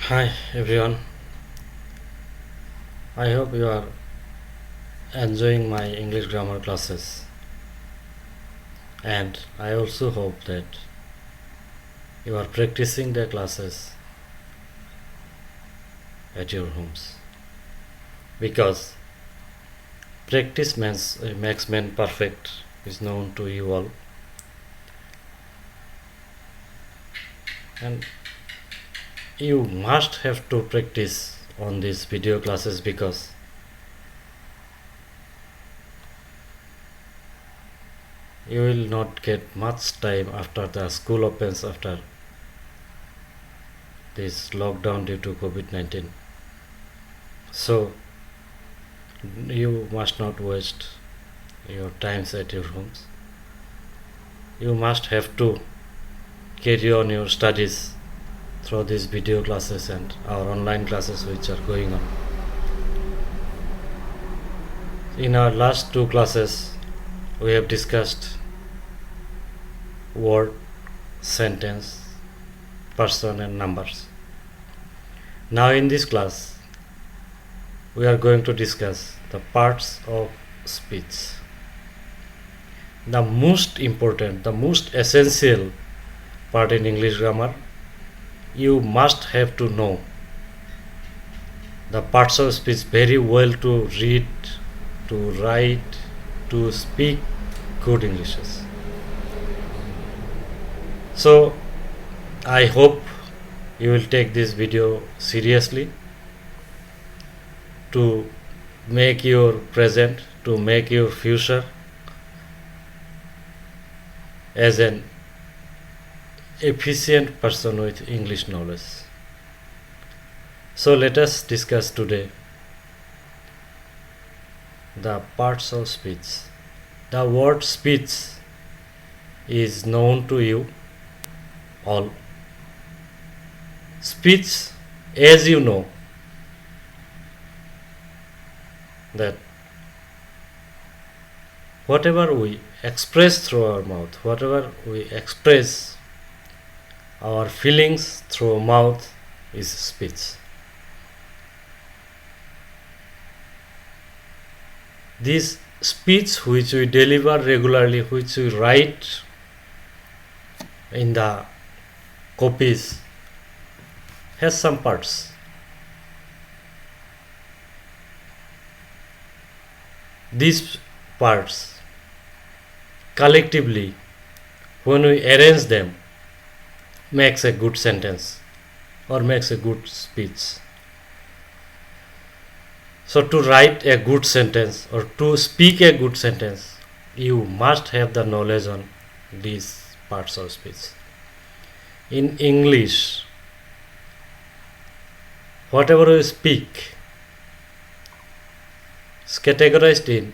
Hi everyone, I hope you are enjoying my English grammar classes, and I also hope that you are practicing the classes at your homes, because practice makes man perfect is known to you all, and you must have to practice on these video classes because you will not get much time after the school opens after this lockdown due to COVID-19. So you must not waste your times at your homes. You must have to carry on your studies through these video classes and our online classes which are going on. In our last two classes, we have discussed word, sentence, person and numbers. Now in this class, we are going to discuss the parts of speech. The most important, the most essential part in English grammar, you must have to know the parts of speech very well to read, to write, to speak good English. So I hope you will take this video seriously to make your present, to make your future as an efficient person with English knowledge. So let us discuss today the parts of speech. The word speech is known to you all. Speech, as you know, that whatever we express through our mouth, whatever we express our feelings through mouth is speech. This speech which we deliver regularly, which we write in the copies, has some parts. These parts collectively, when we arrange them, makes a good sentence or makes a good speech. So to write a good sentence or to speak a good sentence, you must have the knowledge on these parts of speech. In English, whatever we speak is categorized in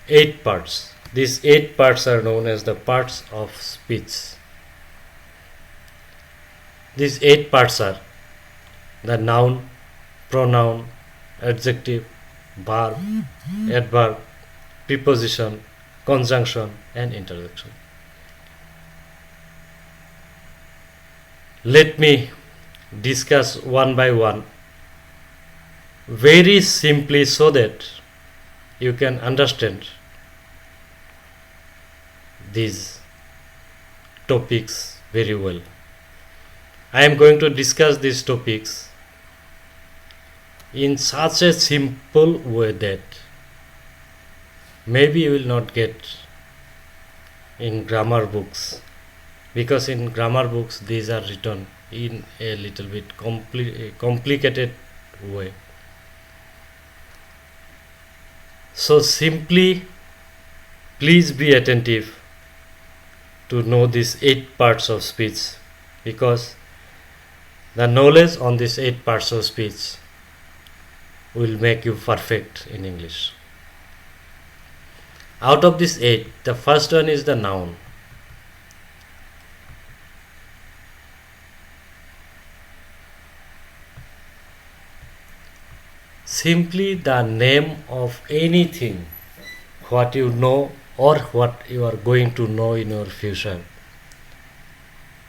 8 parts. These 8 parts are known as the parts of speech. These 8 parts are the noun, pronoun, adjective, verb, adverb, preposition, conjunction and interjection. Let me discuss one by one very simply so that you can understand these topics very well. I am going to discuss these topics in such a simple way that maybe you will not get in grammar books, because in grammar books these are written in a little bit complicated way. So simply please be attentive to know these 8 parts of speech, because the knowledge on these 8 parts of speech will make you perfect in English. Out of these 8, the first one is the noun. Simply the name of anything what you know or what you are going to know in your future.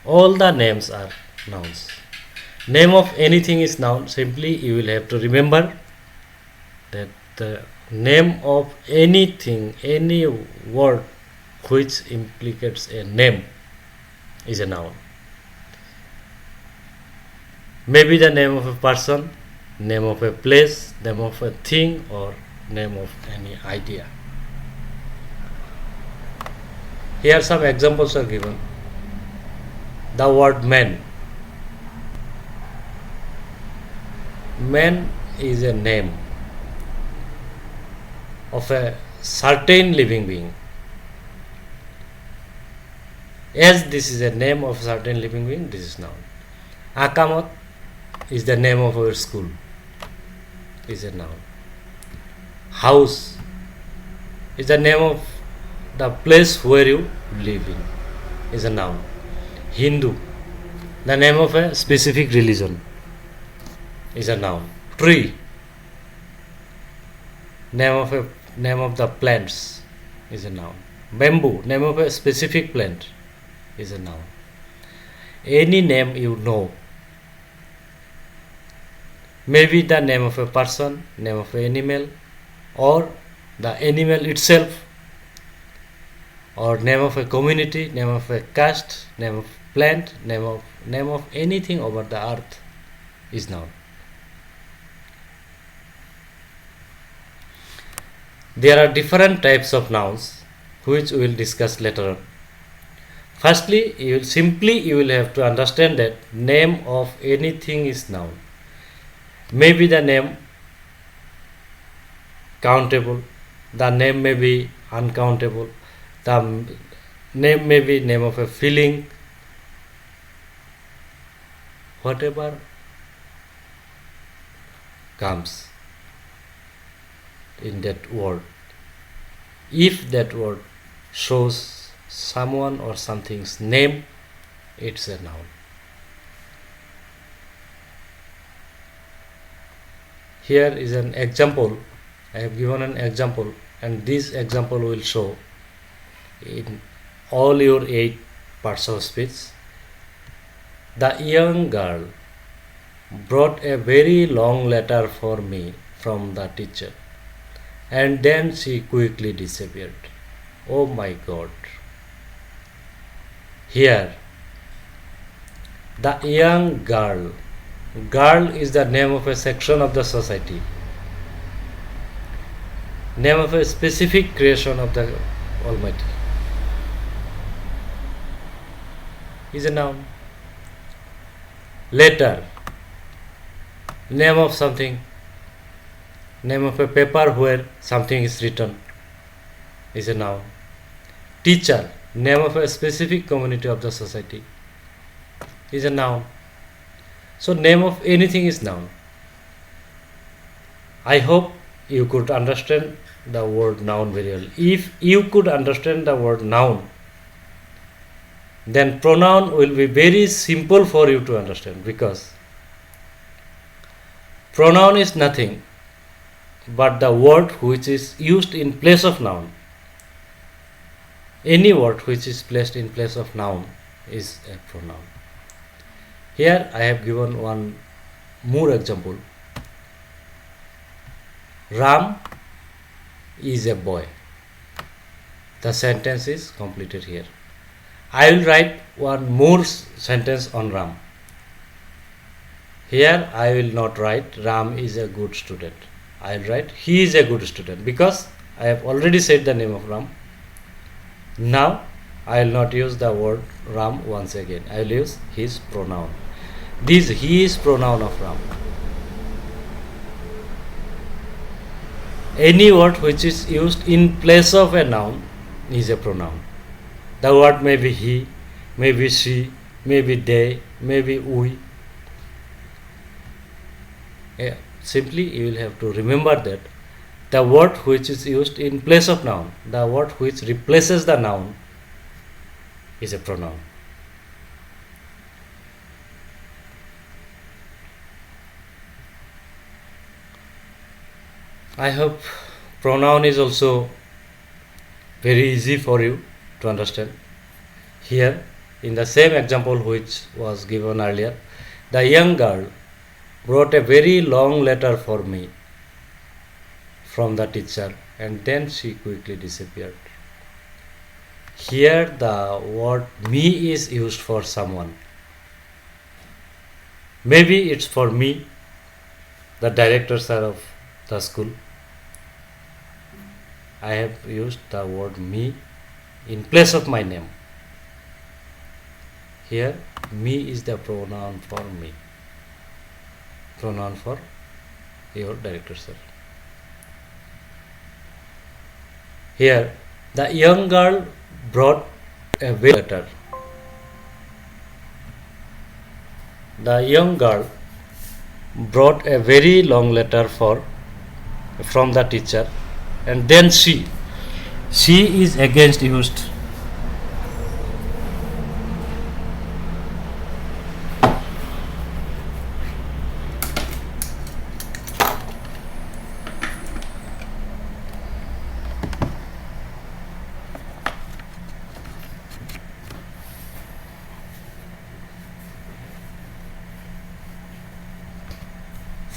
All the names are nouns. Name of anything is noun. Simply you will have to remember that the name of anything, any word which implicates a name is a noun. Maybe the name of a person, name of a place, name of a thing, or name of any idea. Here some examples are given. The word man. Man is a name of a certain living being. As this is a name of a certain living being, this is noun. Akamat is the name of our school, is a noun. House is the name of the place where you live in, is a noun. Hindu, the name of a specific religion, is a noun. Tree, name of the plants, is a noun. Bamboo, name of a specific plant, is a noun. Any name you know, maybe the name of a person, name of an animal, or the animal itself, or name of a community, name of a caste, name of plant, name of anything over the earth is noun. There are different types of nouns which we will discuss later on. Firstly, you will have to understand that name of anything is noun. Maybe the name countable, the name may be uncountable, the name may be name of a feeling, whatever comes in that word. If that word shows someone or something's name, it's a noun. Here is an example. I have given an example, and this example will show in all your 8 parts of speech. The young girl brought a very long letter for me from the teacher, and then she quickly disappeared. Oh my God. Here, the young girl. Girl is the name of a section of the society, name of a specific creation of the Almighty, is a noun. Letter, name of something, name of a paper where something is written, is a noun. Teacher, name of a specific community of the society, is a noun. So name of anything is noun. I hope you could understand the word noun very well. If you could understand the word noun, then pronoun will be very simple for you to understand, because pronoun is nothing but the word which is used in place of noun. Any word which is placed in place of noun is a pronoun. Here I have given one more example. Ram is a boy. The sentence is completed here. I will write one more sentence on Ram. Here I will not write Ram is a good student. I will write he is a good student, because I have already said the name of Ram. Now I will not use the word Ram once again. I will use his pronoun. This he is pronoun of Ram. Any word which is used in place of a noun is a pronoun. The word may be he, may be she, may be they, may be we. Simply you will have to remember that the word which is used in place of noun, the word which replaces the noun, is a pronoun. I hope pronoun is also very easy for you to understand. Here, in the same example which was given earlier, The young girl wrote a very long letter for me from the teacher, and then she quickly disappeared. Here the word me is used for someone. Maybe it's for me, the director sir of the school. I have used the word me in place of my name. Here me is the pronoun for me, pronoun for your director sir. Here the young girl brought a letter. The young girl brought a very long letter from the teacher, and then she is against used.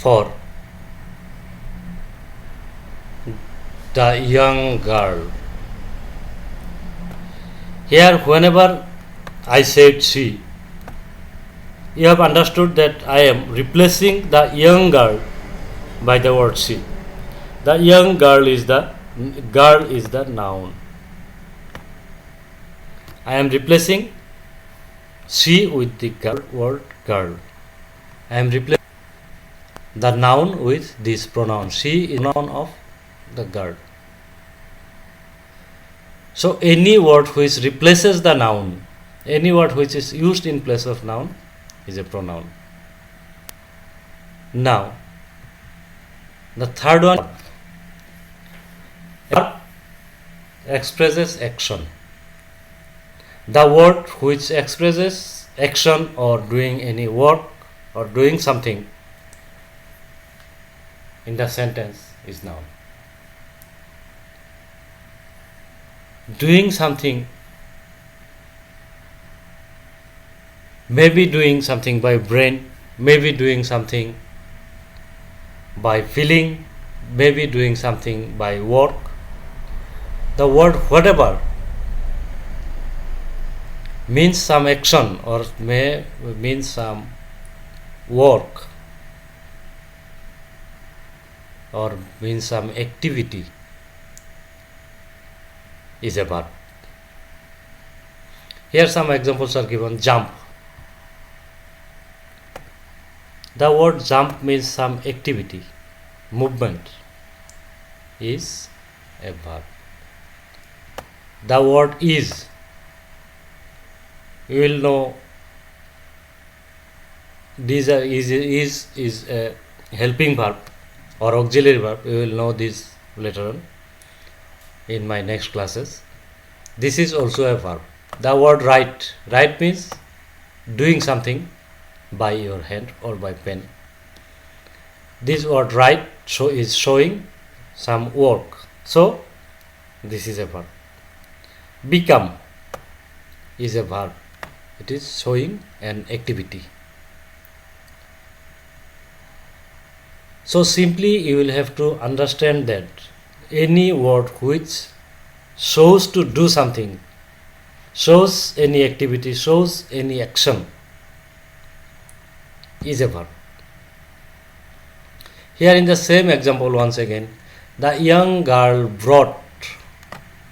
For the young girl. Here, whenever I said she, you have understood that I am replacing the young girl by the word she. The young girl is the noun. I am replacing she with the word girl. I am replacing the noun with this pronoun. She is noun of the girl. So any word which replaces the noun, any word which is used in place of noun is a pronoun. Now, the third one expresses action. The word which expresses action or doing any work or doing something in the sentence is noun. Doing something, maybe doing something by brain, maybe doing something by feeling, maybe doing something by work. The word whatever means some action or may mean some work or means some activity is a verb. Here some examples are given. Jump. The word jump means some activity, movement is a verb. The word is, you will know these are is a helping verb or auxiliary verb. You will know this later on in my next classes. This is also a verb. The word write. Write means doing something by your hand or by pen. This word write is showing some work. So this is a verb. Become is a verb. It is showing an activity. So simply you will have to understand that any word which shows to do something, shows any activity, shows any action is a verb. Here in the same example once again, the young girl brought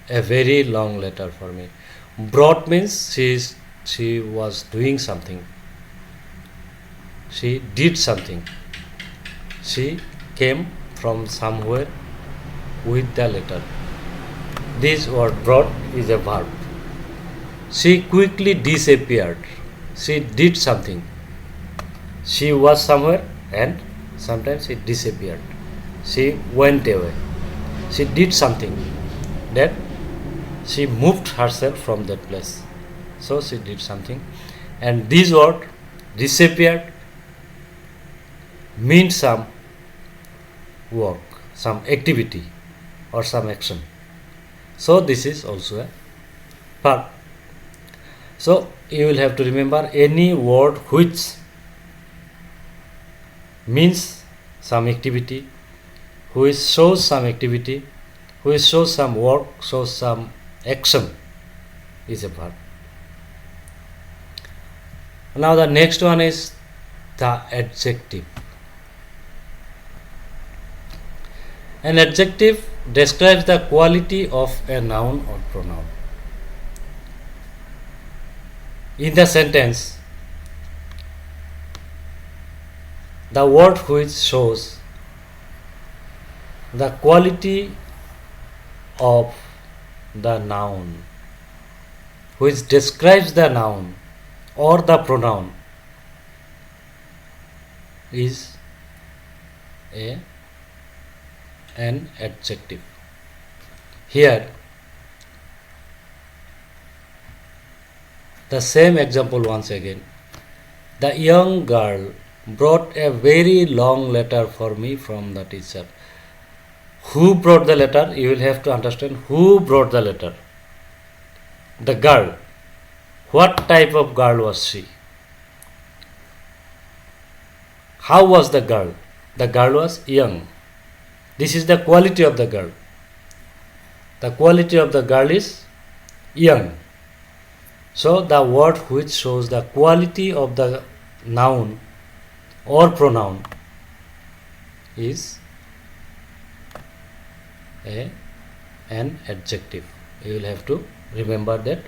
a very long letter for me. Brought means she was doing something. She did something. She came from somewhere with the letter. This word brought is a verb. She quickly disappeared. She did something. She was somewhere and sometimes she disappeared. She went away. She did something that she moved herself from that place. So she did something. And this word disappeared means some work, some activity or some action. So this is also a So you will have to remember any word which means some activity, which shows some activity, which shows some work, shows some action is a verb. Now the next one is the adjective. An adjective describes the quality of a noun or pronoun. In the sentence, the word which shows the quality of the noun, which describes the noun or the pronoun, is an adjective. Here, the same example once again. The young girl brought a very long letter for me from the teacher. Who brought the letter? You will have to understand who brought the letter. The girl. What type of girl was she? How was the girl? The girl was young. This is the quality of the girl. The quality of the girl is young. So the word which shows the quality of the noun or pronoun is an adjective. You will have to remember that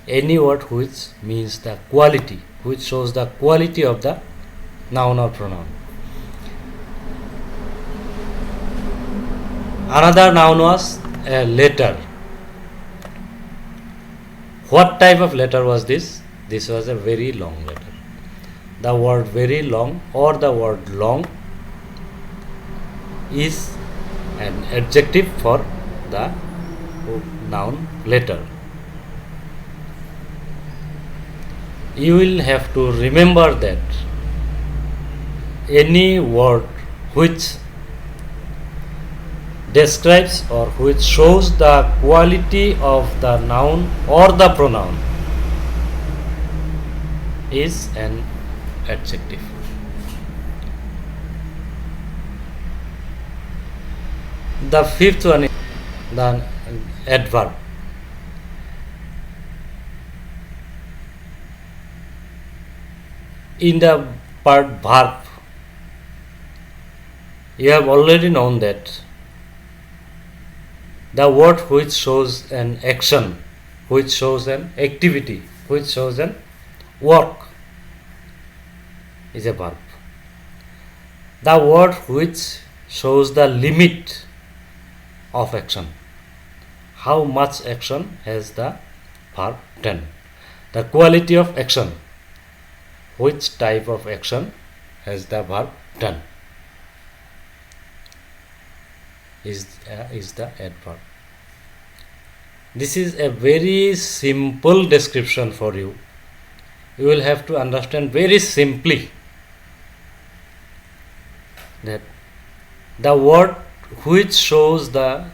any word which means the quality, which shows the quality of the noun or pronoun. Another noun was a letter. What type of letter was this? This was a very long letter. The word very long or the word long is an adjective for the noun letter. You will have to remember that any word which describes or which shows the quality of the noun or the pronoun is an adjective. The fifth one is the adverb. In the part verb, you have already known that the word which shows an action, which shows an activity, which shows an work is a verb. The word which shows the limit of action, how much action has the verb done. The quality of action, which type of action has the verb done, is the adverb. This is a very simple description for you. You will have to understand very simply that the word which shows the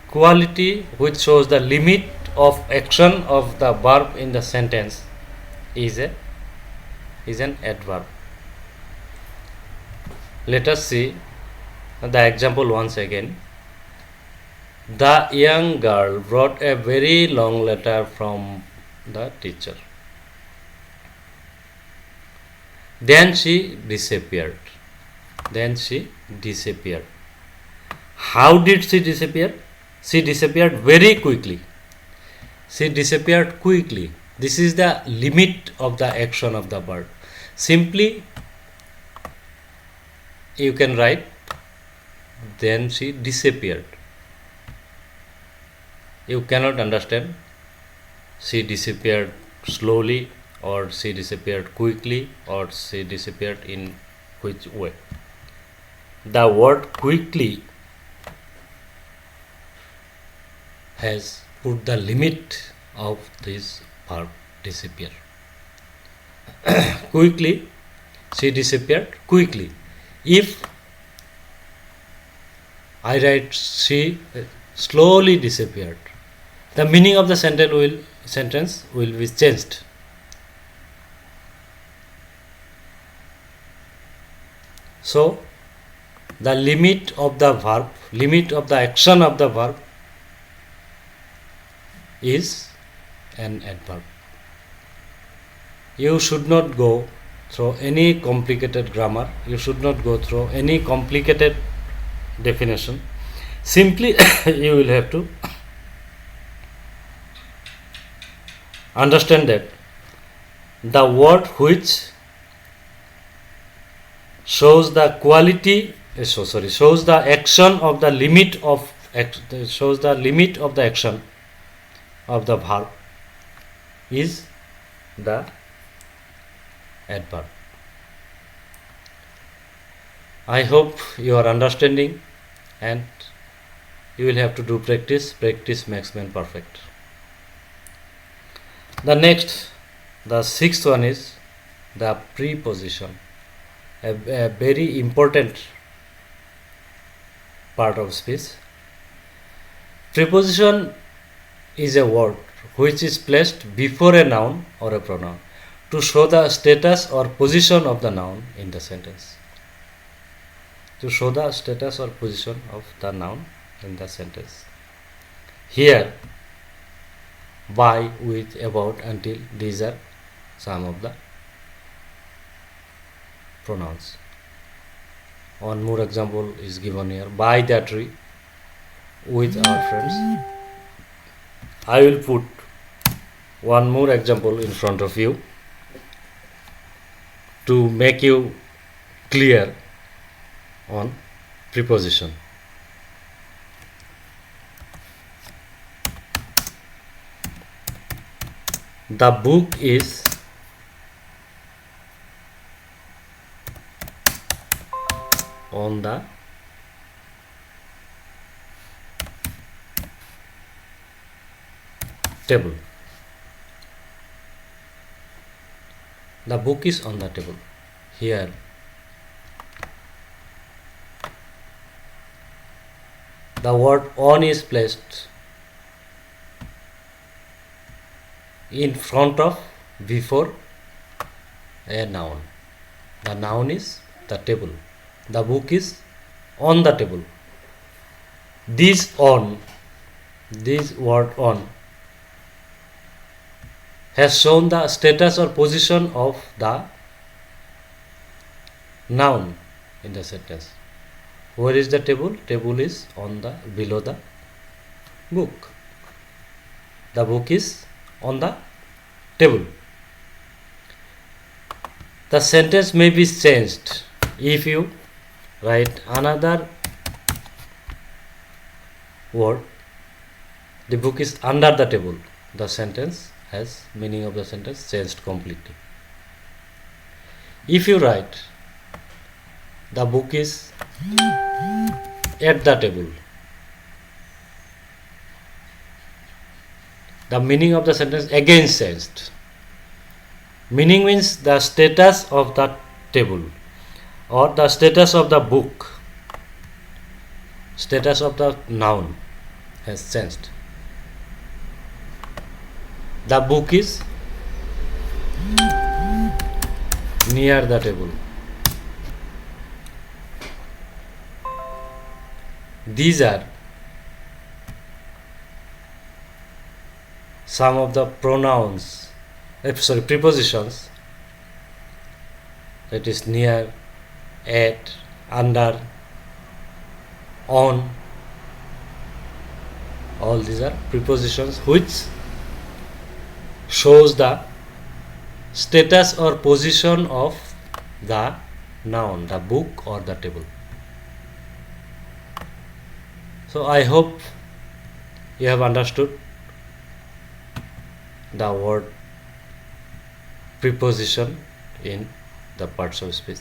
quality, which shows the limit of action of the verb in the sentence is an adverb. Let us see the example once again. The young girl brought a very long letter from the teacher. Then she disappeared. How did she disappear? She disappeared very quickly. This is the limit of the action of the verb. Simply you can write, then she disappeared. You cannot understand she disappeared slowly, or she disappeared quickly, or she disappeared in which way. The word quickly has put the limit of this verb disappear. Quickly, she disappeared quickly. If I write she slowly disappeared, the meaning of the sentence will be changed. So the limit of the verb, limit of the action of the verb is an adverb. You should not go through any complicated grammar, you should not go through any complicated definition. Simply you will have to understand that the word which shows the quality shows the action of the limit of shows the limit of the action of the verb is the adverb. I hope you are understanding, and you will have to do practice. Practice makes man perfect. The next, the sixth one is the preposition, a very important part of speech. Preposition is a word which is placed before a noun or a pronoun to show the status or position of the noun in the sentence. To show the status or position of the noun in the sentence. Here, by, with, about, until, these are some of the pronouns. One more example is given here. By the tree, with our friends. I will put one more example in front of you to make you clear on preposition. The book is on the table. The book is on the table. Here, the word on is placed in front of, before a noun. The noun is the table. The book is on the table. This word on has shown the status or position of the noun in the sentence. Where is the table? Table is on the below the book. The book is on the table. The sentence may be changed if you write another word. The book is under the table. The sentence has meaning of the sentence changed completely. If you write the book is at the table, the meaning of the sentence again changed. Meaning means the status of the table or the status of the book, status of the noun has changed. The book is near the table. These are some of the prepositions, that is near, at, under, on. All these are prepositions which shows the status or position of the noun, the book or the table. So I hope you have understood the word preposition in the parts of speech.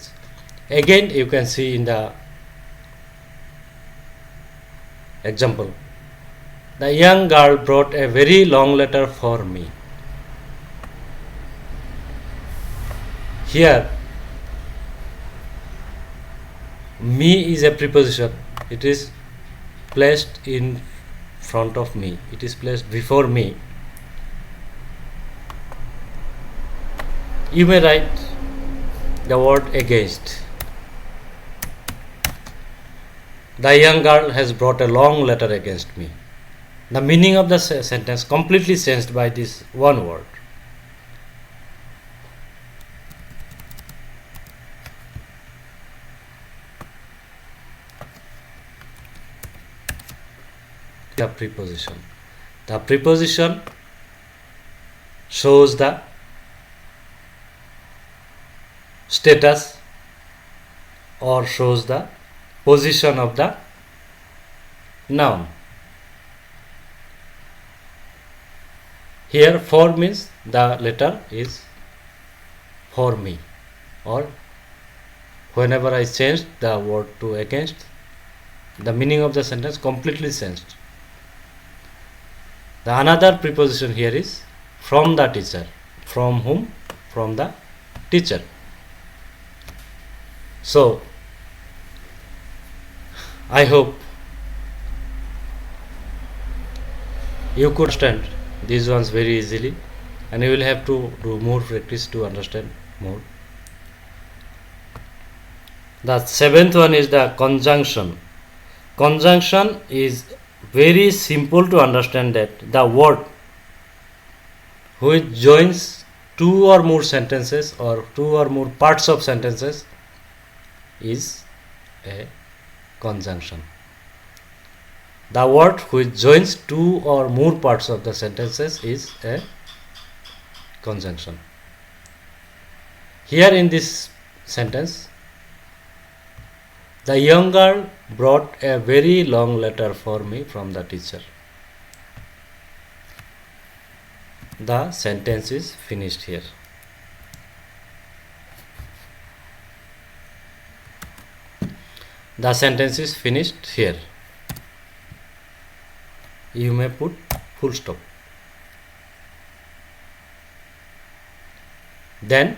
Again, you can see in the example, the young girl brought a very long letter for me. Here, me is a preposition. It is placed in front of me. It is placed before me. You may write the word against. The young girl has brought a long letter against me. The meaning of the sentence completely changed by this one word. The preposition. The preposition shows the status or shows the position of the noun. Here for means the letter is for me, or whenever I changed the word to against, the meaning of the sentence completely changed. The another preposition here is from the teacher. From whom? From the teacher. So I hope you could understand these ones very easily, and you will have to do more practice to understand more. The seventh one is the conjunction. Conjunction is very simple to understand, that the word which joins two or more sentences or two or more parts of sentences is a conjunction. The word which joins two or more parts of the sentences is a conjunction. Here in this sentence, the young girl brought a very long letter for me from the teacher. The sentence is finished here. The sentence is finished here. You may put full stop. Then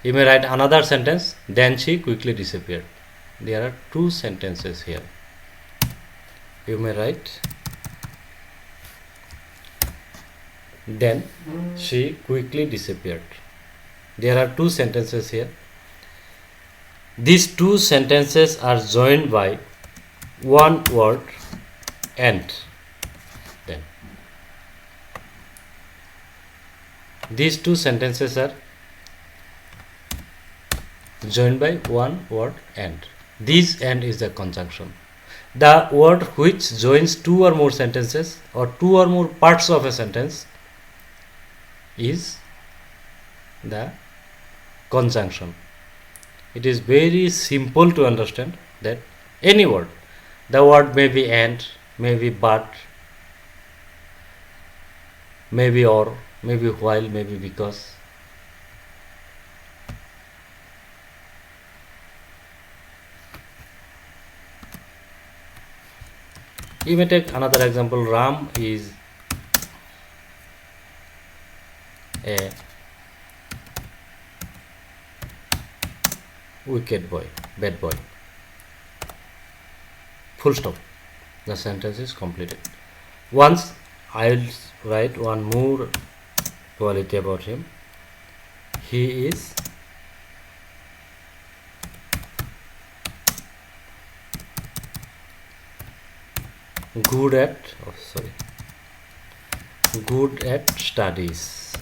you may write another sentence. Then she quickly disappeared. There are two sentences here. You may write, then she quickly disappeared. There are two sentences here. These two sentences are joined by one word, and. Then these two sentences are joined by one word, and. This and is the conjunction. The word which joins two or more sentences or two or more parts of a sentence is the conjunction. It is very simple to understand that any word, the word may be and, may be but, may be or, may be while, may be because. You may take another example. Ram is a wicked boy, bad boy. Full stop. The sentence is completed. Once I will write one more quality about him. He is good at studies.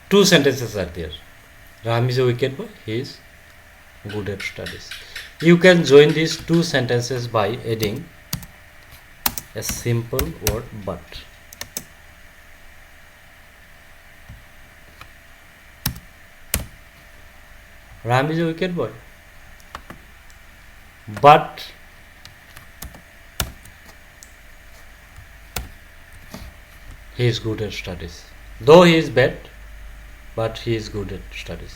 Two sentences are there. Ram is a wicked boy. He is good at studies. You can join these two sentences by adding a simple word but. Ram is a wicked boy, but he is good at studies. Though he is bad, but he is good at studies.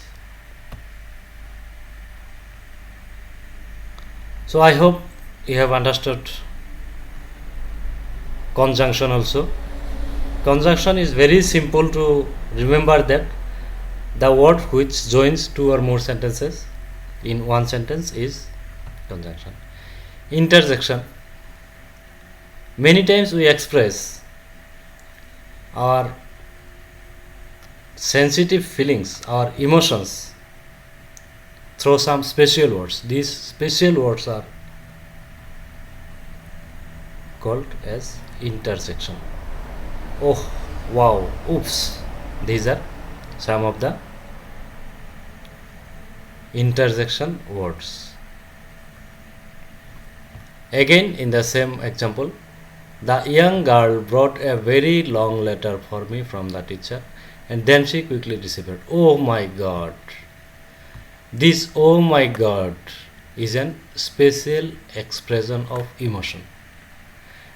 So I hope you have understood conjunction also. Conjunction is very simple to remember, that the word which joins two or more sentences in one sentence is conjunction. Interjection. Many times we express our sensitive feelings, our emotions through some special words. These special words are called as intersection. Oh, wow, oops. These are some of the intersection words. Again, in the same example, the young girl brought a very long letter for me from the teacher and then she quickly disappeared. Oh my god. This oh my god is an special expression of emotion.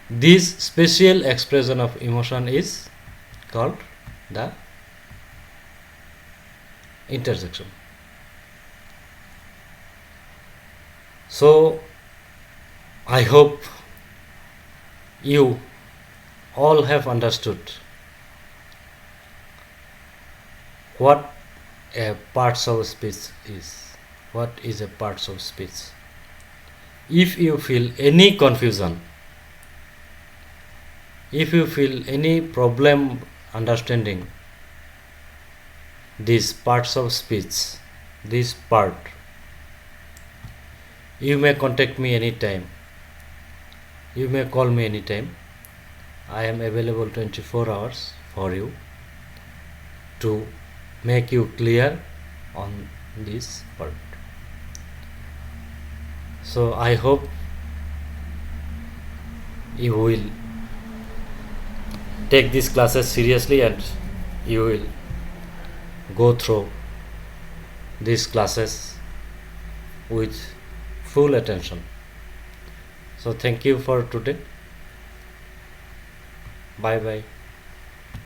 This special expression of emotion is called the intersection. So, I hope you all have understood what a parts of speech is. What is a parts of speech? If you feel any confusion, if you feel any problem understanding these parts of speech, this part, you may contact me anytime. You may call me anytime. I am available 24 hours for you to make you clear on this part. So I hope you will take these classes seriously and you will go through these classes with full attention. So thank you for today. Bye bye.